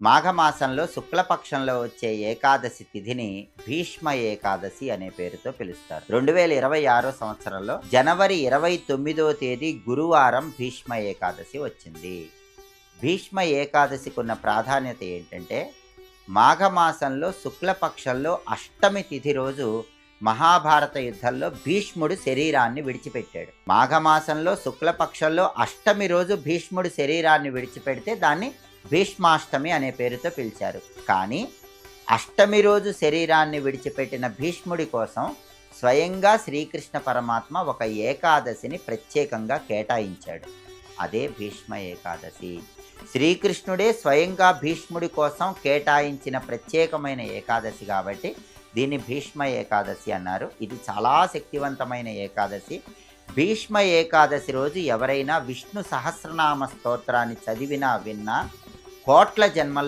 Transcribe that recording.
మాఘమాసంలో శుక్లపక్షంలో వచ్చే ఏకాదశి తిథిని భీష్మ ఏకాదశి అనే పేరుతో పిలుస్తారు. 2026 సంవత్సరంలో జనవరి 29వ తేదీ గురువారం భీష్మ ఏకాదశి వచ్చింది. భీష్మ ఏకాదశికి ఉన్న ప్రాధాన్యత ఏంటంటే, మాఘమాసంలో శుక్లపక్షంలో అష్టమి తిథి రోజు మహాభారత యుద్ధంలో భీష్ముడు శరీరాన్ని విడిచిపెట్టాడు. మాఘమాసంలో శుక్లపక్షంలో అష్టమి రోజు భీష్ముడు శరీరాన్ని విడిచిపెడితే దాన్ని భీష్మాష్టమి అనే పేరుతో పిలిచారు. కానీ అష్టమి రోజు శరీరాన్ని విడిచిపెట్టిన భీష్ముడి కోసం స్వయంగా శ్రీకృష్ణ పరమాత్మ ఒక ఏకాదశిని ప్రత్యేకంగా కేటాయించాడు. అదే భీష్మ ఏకాదశి. శ్రీకృష్ణుడే స్వయంగా భీష్ముడి కోసం కేటాయించిన ప్రత్యేకమైన ఏకాదశి కాబట్టి దీన్ని భీష్మ ఏకాదశి అన్నారు. ఇది చాలా శక్తివంతమైన ఏకాదశి. భీష్మ ఏకాదశి రోజు ఎవరైనా విష్ణు సహస్రనామ స్తోత్రాన్ని చదివినా విన్నా కోట్ల జన్మల్లో